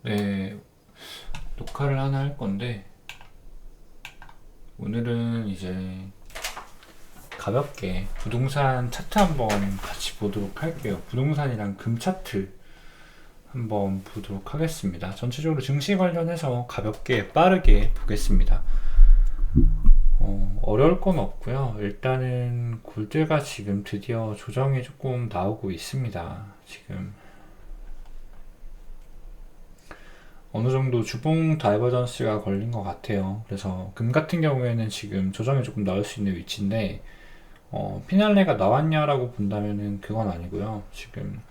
네, 녹화를 하나 할 건데, 오늘은 이제 가볍게 부동산 차트 한번 같이 보도록 할게요. 부동산이랑 금 차트 한번 보도록 하겠습니다. 전체적으로 증시 관련해서 가볍게 빠르게 보겠습니다. 어려울 건 없고요. 일단은 골드가 지금 드디어 조정이 조금 나오고 있습니다. 지금 어느 정도 주봉 다이버전스가 걸린 것 같아요. 그래서 금 같은 경우에는 지금 조정이 조금 나올 수 있는 위치인데, 피날레가 나왔냐라고 본다면은 그건 아니고요. 지금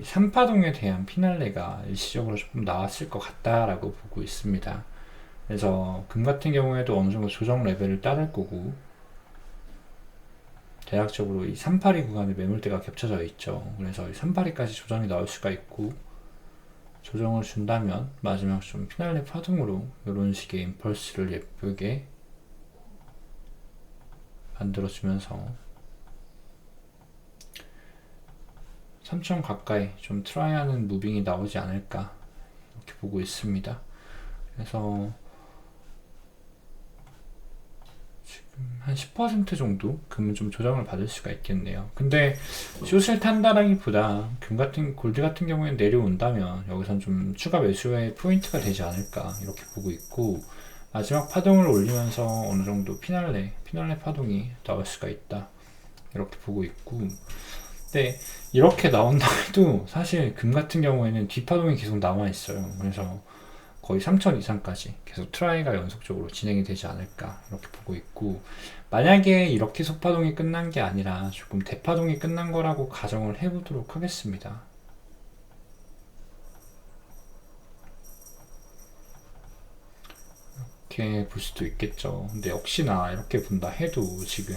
3파동에 대한 피날레가 일시적으로 조금 나왔을 것 같다라고 보고 있습니다. 그래서 금 같은 경우에도 어느 정도 조정 레벨을 따를 거고, 대략적으로 이 382 구간에 매물대가 겹쳐져 있죠. 그래서 이 382까지 조정이 나올 수가 있고, 조정을 준다면 마지막 좀 피날레 파동으로 이런 식의 임펄스를 예쁘게 만들어주면서 3천 가까이 좀 트라이하는 무빙이 나오지 않을까 이렇게 보고 있습니다. 그래서 지금 한 10% 정도 금은 좀 조정을 받을 수가 있겠네요. 근데 숏을 탄다라기보다 골드 같은 경우에는 내려온다면 여기선 좀 추가 매수의 포인트가 되지 않을까 이렇게 보고 있고, 마지막 파동을 올리면서 어느 정도 피날레 파동이 나올 수가 있다 이렇게 보고 있고, 근데 이렇게 나온다 해도 사실 금 같은 경우에는 뒷파동이 계속 남아 있어요. 그래서 거의 3천 이상까지 계속 트라이가 연속적으로 진행이 되지 않을까 이렇게 보고 있고, 만약에 이렇게 속파동이 끝난 게 아니라 조금 대파동이 끝난 거라고 가정을 해보도록 하겠습니다. 이렇게 볼 수도 있겠죠. 근데 역시나 이렇게 본다 해도 지금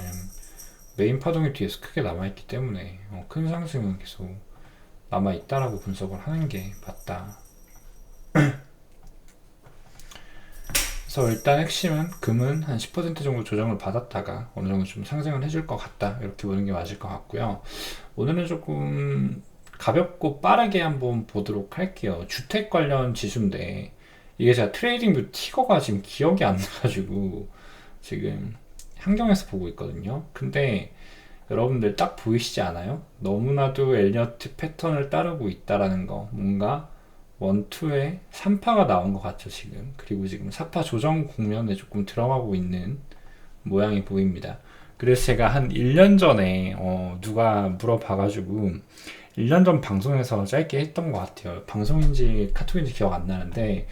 메인 파동이 뒤에서 크게 남아있기 때문에 큰 상승은 계속 남아있다라고 분석을 하는 게 맞다. 그래서 일단 핵심은 금은 한 10% 정도 조정을 받았다가 어느 정도 좀 상승을 해줄 것 같다 이렇게 보는 게 맞을 것 같고요. 오늘은 조금 가볍고 빠르게 한번 보도록 할게요. 주택 관련 지수인데 이게 제가 트레이딩 뷰 티거가 지금 기억이 안 나가지고 지금 한경에서 보고 있거든요. 근데 여러분들 딱 보이시지 않아요? 너무나도 엘리어트 패턴을 따르고 있다라는 거, 뭔가 원투에 3파가 나온 것 같죠 지금. 그리고 지금 4파 조정 국면에 조금 들어가고 있는 모양이 보입니다. 그래서 제가 한 1년 전에 누가 물어봐가지고 1년 전 방송에서 짧게 했던 것 같아요. 방송인지 카톡인지 기억 안 나는데,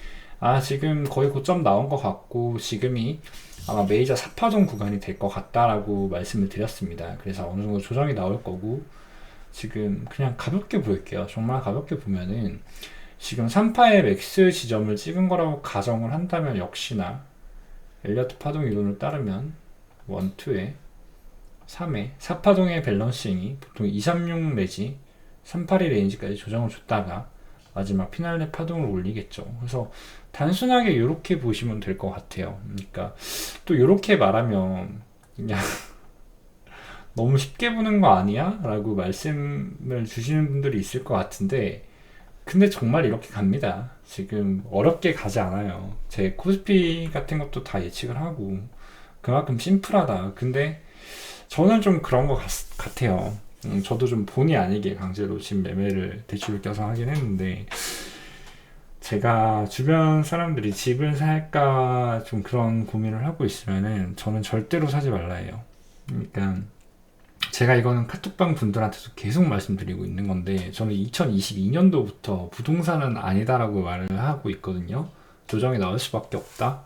지금 거의 고점 나온 것 같고 지금이 아마 메이저 4파동 구간이 될 것 같다라고 말씀을 드렸습니다. 그래서 어느 정도 조정이 나올 거고, 지금 그냥 가볍게 볼게요. 정말 가볍게 보면은 지금 3파의 맥스 지점을 찍은 거라고 가정을 한다면 역시나 엘리어트 파동 이론을 따르면 1, 2에 3에 4파동의 밸런싱이 보통 236 내지 382 레인지까지 조정을 줬다가 마지막 피날레 파동을 올리겠죠. 그래서 단순하게 이렇게 보시면 될 것 같아요. 그러니까 또 이렇게 말하면 그냥 너무 쉽게 보는 거 아니야? 라고 말씀을 주시는 분들이 있을 것 같은데, 근데 정말 이렇게 갑니다. 지금 어렵게 가지 않아요. 제 코스피 같은 것도 다 예측을 하고 그만큼 심플하다. 근데 저는 좀 그런 것 같아요. 저도 좀 본의 아니게 강제로 집 매매를 대출을 껴서 하긴 했는데, 제가 주변 사람들이 집을 살까 좀 그런 고민을 하고 있으면은 저는 절대로 사지 말라 해요. 그러니까 제가 이거는 카톡방 분들한테도 계속 말씀드리고 있는 건데, 저는 2022년도부터 부동산은 아니다라고 말을 하고 있거든요. 조정이 나올 수밖에 없다.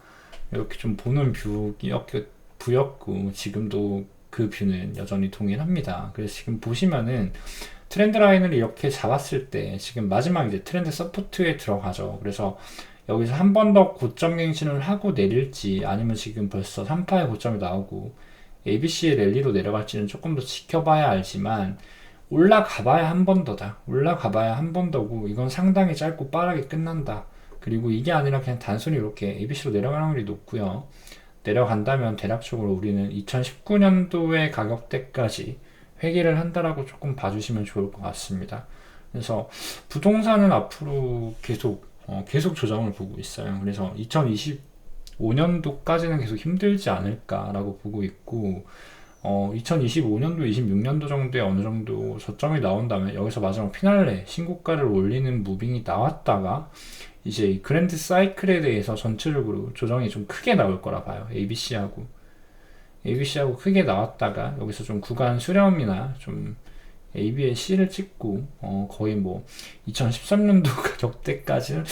이렇게 좀 보는 뷰였고, 지금도 그 뷰는 여전히 동일합니다. 그래서 지금 보시면은 트렌드 라인을 이렇게 잡았을 때 지금 마지막 이제 트렌드 서포트에 들어가죠. 그래서 여기서 한 번 더 고점 갱신을 하고 내릴지, 아니면 지금 벌써 3파의 고점이 나오고 ABC의 랠리로 내려갈지는 조금 더 지켜봐야 알지만, 올라가봐야 한 번 더다. 올라가봐야 한 번 더고 이건 상당히 짧고 빠르게 끝난다. 그리고 이게 아니라 그냥 단순히 이렇게 ABC로 내려가는 확률이 높고요. 내려간다면 대략적으로 우리는 2019년도의 가격대까지 회귀를 한다라고 조금 봐주시면 좋을 것 같습니다. 그래서 부동산은 앞으로 계속 계속 조정을 보고 있어요. 그래서 2025년도까지는 계속 힘들지 않을까라고 보고 있고 2025년도, 26년도 정도에 어느 정도 저점이 나온 다음에 여기서 마지막 피날레 신고가를 올리는 무빙이 나왔다가 이제 이 그랜드 사이클에 대해서 전체적으로 조정이 좀 크게 나올 거라 봐요. ABC하고 크게 나왔다가 여기서 좀 구간 수렴이나 좀 AB의 C를 찍고 거의 뭐 2013년도 가격대까지는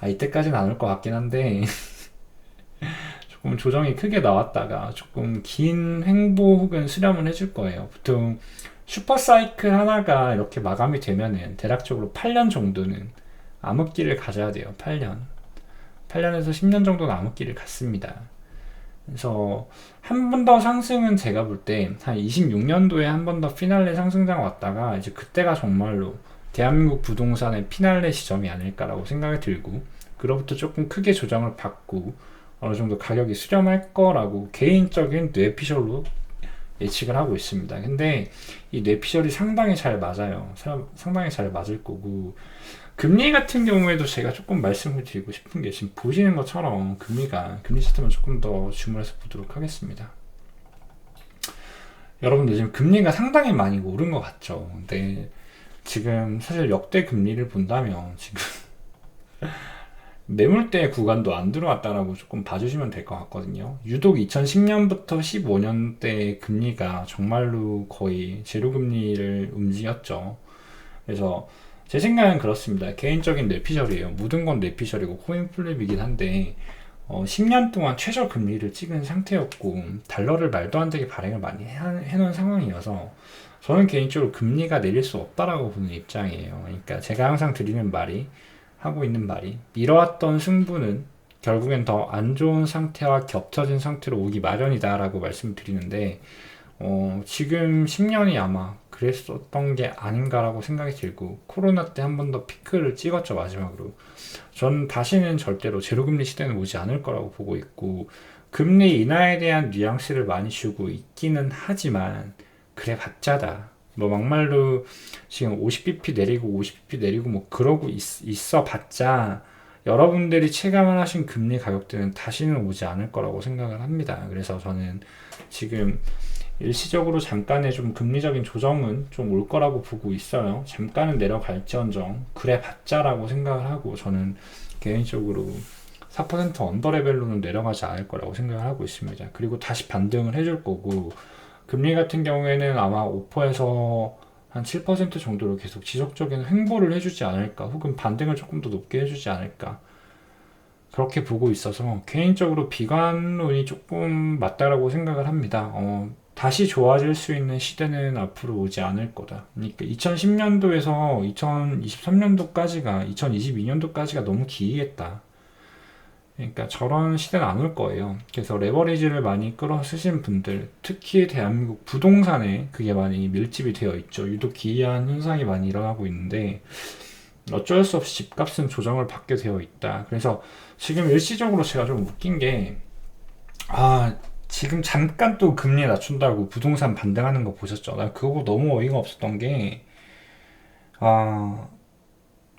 이때까지는 안 올 것 같긴 한데 조금 조정이 크게 나왔다가 조금 긴 횡보 혹은 수렴을 해줄 거예요. 보통 슈퍼사이클 하나가 이렇게 마감이 되면은 대략적으로 8년 정도는 암흑기를 가져야 돼요. 8년에서 10년 정도는 암흑기를 갖습니다. 그래서 한 번 더 상승은 제가 볼 때 한 26년도에 한 번 더 피날레 상승장 왔다가 이제 그때가 정말로 대한민국 부동산의 피날레 시점이 아닐까라고 생각이 들고 그로부터 조금 크게 조정을 받고 어느 정도 가격이 수렴할 거라고 개인적인 뇌피셜로 예측을 하고 있습니다. 근데 이 뇌피셜이 상당히 잘 맞아요. 상당히 잘 맞을 거고 금리 같은 경우에도 제가 조금 말씀을 드리고 싶은 게 지금 보시는 것처럼 금리 차트만 조금 더 주문해서 보도록 하겠습니다. 여러분들 지금 금리가 상당히 많이 오른 것 같죠. 근데 지금 사실 역대 금리를 본다면 지금 매물대 구간도 안 들어왔다라고 조금 봐주시면 될 것 같거든요. 유독 2010년부터 15년대 금리가 정말로 거의 제로금리를 움직였죠. 그래서 제 생각은 그렇습니다. 개인적인 뇌피셜이에요. 모든 건 뇌피셜이고 코인플립이긴 한데 10년 동안 최저 금리를 찍은 상태였고 달러를 말도 안 되게 발행을 많이 해놓은 상황이어서 저는 개인적으로 금리가 내릴 수 없다라고 보는 입장이에요. 그러니까 제가 항상 하고 있는 말이 미뤄왔던 승부는 결국엔 더 안 좋은 상태와 겹쳐진 상태로 오기 마련이다 라고 말씀드리는데 지금 10년이 아마 그랬었던 게 아닌가라고 생각이 들고 코로나 때 한 번 더 피크를 찍었죠. 마지막으로 전 다시는 절대로 제로금리 시대는 오지 않을 거라고 보고 있고 금리 인하에 대한 뉘앙스를 많이 주고 있기는 하지만 그래 봤자다 뭐 막말로 지금 50bp 내리고 50bp 내리고 뭐 그러고 있어 봤자 여러분들이 체감을 하신 금리 가격대는 다시는 오지 않을 거라고 생각을 합니다. 그래서 저는 지금 일시적으로 잠깐의 좀 금리적인 조정은 좀 올 거라고 보고 있어요. 잠깐은 내려갈지언정 그래 봤자라고 생각을 하고 저는 개인적으로 4% 언더 레벨로는 내려가지 않을 거라고 생각을 하고 있습니다. 그리고 다시 반등을 해줄 거고 금리 같은 경우에는 아마 5%에서 한 7% 정도로 계속 지속적인 횡보를 해주지 않을까 혹은 반등을 조금 더 높게 해주지 않을까 그렇게 보고 있어서 개인적으로 비관론이 조금 맞다라고 생각을 합니다. 다시 좋아질 수 있는 시대는 앞으로 오지 않을 거다. 그러니까 2010년도에서 2023년도까지가 2022년도까지가 너무 기이했다. 그러니까 저런 시대는 안 올 거예요. 그래서 레버리지를 많이 끌어 쓰신 분들, 특히 대한민국 부동산에 그게 많이 밀집이 되어 있죠. 유독 기이한 현상이 많이 일어나고 있는데 어쩔 수 없이 집값은 조정을 받게 되어 있다. 그래서 지금 일시적으로 제가 좀 웃긴 게 지금 잠깐 또 금리 낮춘다고 부동산 반등하는 거 보셨죠? 나 그거 너무 어이가 없었던 게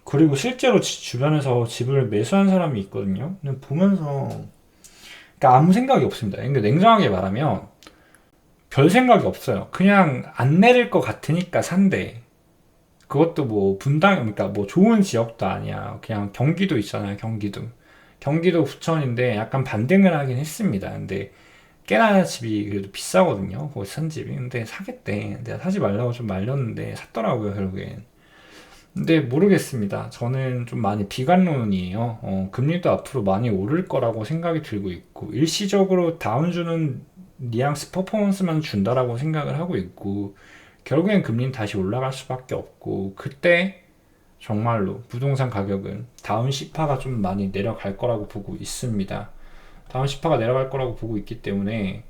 그리고 실제로 주변에서 집을 매수한 사람이 있거든요. 근데 보면서 그러니까 아무 생각이 없습니다. 그러니까 냉정하게 말하면 별 생각이 없어요. 그냥 안 내릴 것 같으니까 산대. 그것도 뭐 그러니까 뭐 좋은 지역도 아니야. 그냥 경기도 있잖아요. 경기도 부천인데 약간 반등을 하긴 했습니다. 근데 꽤나 집이 그래도 비싸거든요. 거기 산 집이. 근데 사겠대. 내가 사지 말라고 좀 말렸는데 샀더라고요, 결국엔. 근데 모르겠습니다. 저는 좀 많이 비관론이에요. 금리도 앞으로 많이 오를 거라고 생각이 들고 있고 일시적으로 다운 주는 뉘앙스 퍼포먼스만 준다라고 생각을 하고 있고 결국엔 금리는 다시 올라갈 수밖에 없고 그때 정말로 부동산 가격은 다운 시파가 좀 많이 내려갈 거라고 보고 있습니다. 다운 시파가 내려갈 거라고 보고 있기 때문에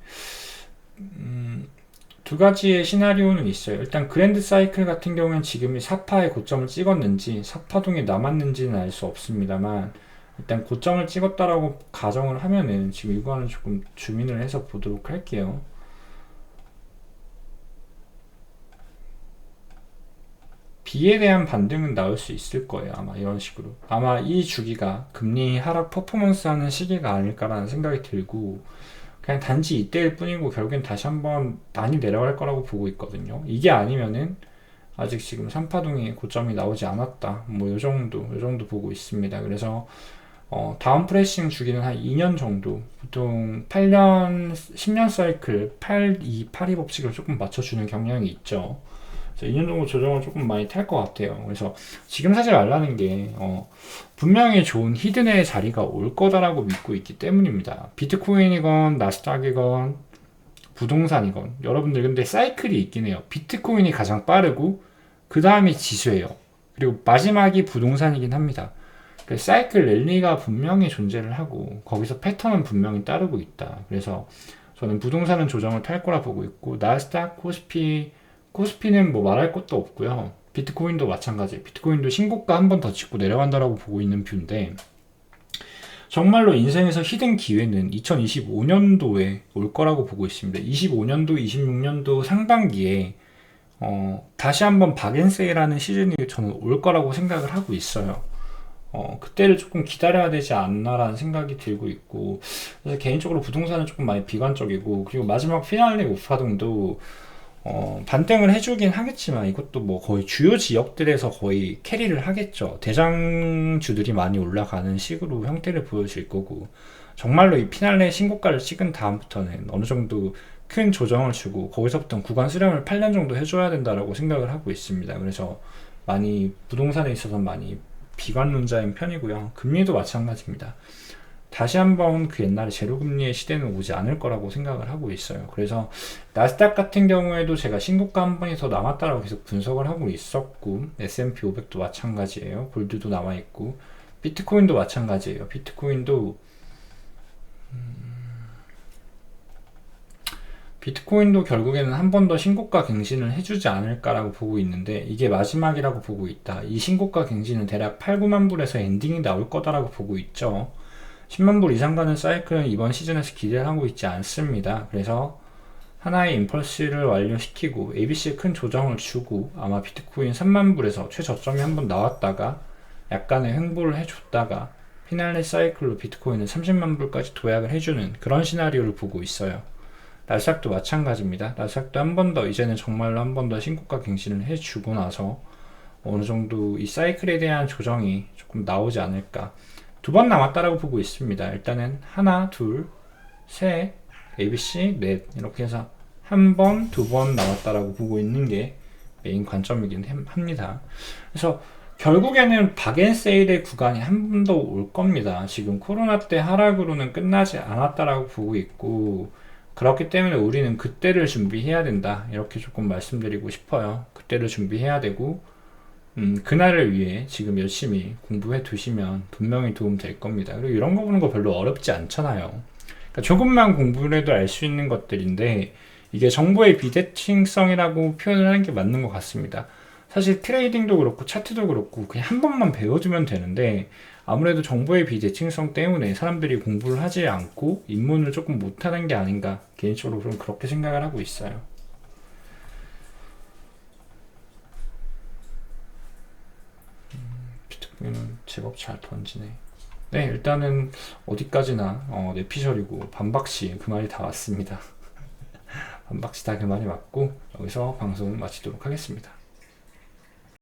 두 가지의 시나리오는 있어요. 일단 그랜드 사이클 같은 경우는 지금이 4파의 고점을 찍었는지 4파동이 남았는지는 알 수 없습니다만 일단 고점을 찍었다라고 가정을 하면은 지금 이거는 조금 주민을 해서 보도록 할게요. B에 대한 반등은 나올 수 있을 거예요. 아마 이런 식으로. 아마 이 주기가 금리 하락 퍼포먼스 하는 시기가 아닐까라는 생각이 들고, 그냥 단지 이때일 뿐이고 결국엔 다시 한번 많이 내려갈 거라고 보고 있거든요. 이게 아니면은 아직 지금 3파동이 고점이 나오지 않았다. 뭐 요 정도 보고 있습니다. 그래서 다운 프레싱 주기는 한 2년 정도, 보통 8년, 10년 사이클 8-2 법칙을 조금 맞춰주는 경향이 있죠. 그래서 2년 정도 조정을 조금 많이 탈 것 같아요. 그래서 지금 사지 말라는 게 분명히 좋은 히든의 자리가 올 거다라고 믿고 있기 때문입니다. 비트코인이건 나스닥이건 부동산이건, 여러분들 근데 사이클이 있긴 해요. 비트코인이 가장 빠르고 그 다음이 지수예요. 그리고 마지막이 부동산이긴 합니다. 사이클 랠리가 분명히 존재를 하고 거기서 패턴은 분명히 따르고 있다. 그래서 저는 부동산은 조정을 탈 거라 보고 있고, 나스닥, 코스피는 뭐 말할 것도 없고요. 비트코인도 마찬가지. 비트코인도 신고가 한 번 더 찍고 내려간다라고 보고 있는 뷰인데, 정말로 인생에서 히든 기회는 2025년도에 올 거라고 보고 있습니다. 25년도, 26년도 상반기에 다시 한번 박앤세일하는 시즌이 저는 올 거라고 생각을 하고 있어요. 그때를 조금 기다려야 되지 않나라는 생각이 들고 있고, 그래서 개인적으로 부동산은 조금 많이 비관적이고, 그리고 마지막 피날레 오파동도 반등을 해주긴 하겠지만 이것도 뭐 거의 주요 지역들에서 거의 캐리를 하겠죠. 대장주들이 많이 올라가는 식으로 형태를 보여질 거고, 정말로 이 피날레 신고가를 찍은 다음부터는 어느 정도 큰 조정을 주고 거기서부터 구간 수렴을 8년 정도 해줘야 된다라고 생각을 하고 있습니다. 그래서 많이 부동산에 있어서 많이 비관론자인 편이고요. 금리도 마찬가지입니다. 다시 한번 그 옛날에 제로금리의 시대는 오지 않을 거라고 생각을 하고 있어요. 그래서 나스닥 같은 경우에도 제가 신고가 한 번이 더 남았다라고 계속 분석을 하고 있었고, S&P 500도 마찬가지예요. 골드도 남아있고, 비트코인도 마찬가지예요. 비트코인도 결국에는 한 번 더 신고가 갱신을 해주지 않을까라고 보고 있는데, 이게 마지막이라고 보고 있다. 이 신고가 갱신은 대략 8, 9만 불에서 엔딩이 나올 거다라고 보고 있죠. 10만 불 이상 가는 사이클은 이번 시즌에서 기대를 하고 있지 않습니다. 그래서 하나의 임펄스를 완료시키고 ABC에 큰 조정을 주고, 아마 비트코인 3만 불에서 최저점이 한번 나왔다가 약간의 횡보를 해줬다가 피날레 사이클로 비트코인은 30만 불까지 도약을 해주는 그런 시나리오를 보고 있어요. 나스닥도 마찬가지입니다. 나스닥도 한 번 더, 이제는 정말로 한 번 더 신고가 갱신을 해주고 나서 어느 정도 이 사이클에 대한 조정이 조금 나오지 않을까. 2번 남았다라고 보고 있습니다. 일단은 하나, 둘, 셋, ABC, 넷, 이렇게 해서 한 번, 2번 남았다라고 보고 있는 게 메인 관점이긴 합니다. 그래서 결국에는 박앤세일의 구간이 한 번 더 올 겁니다. 지금 코로나 때 하락으로는 끝나지 않았다라고 보고 있고, 그렇기 때문에 우리는 그때를 준비해야 된다, 이렇게 조금 말씀드리고 싶어요. 그때를 준비해야 되고, 그날을 위해 지금 열심히 공부해 두시면 분명히 도움 될 겁니다. 그리고 이런 거 보는 거 별로 어렵지 않잖아요. 그러니까 조금만 공부를 해도 알 수 있는 것들인데, 이게 정보의 비대칭성이라고 표현을 하는 게 맞는 것 같습니다. 사실 트레이딩도 그렇고 차트도 그렇고 그냥 한 번만 배워두면 되는데, 아무래도 정보의 비대칭성 때문에 사람들이 공부를 하지 않고 입문을 조금 못하는 게 아닌가, 개인적으로 좀 그렇게 생각을 하고 있어요. 비트코인은 제법 잘 던지네. 네, 일단은 어디까지나 내피셜이고 반박시 그 말이 다 왔습니다. 반박시 다 그 말이 맞고 여기서 방송 마치도록 하겠습니다.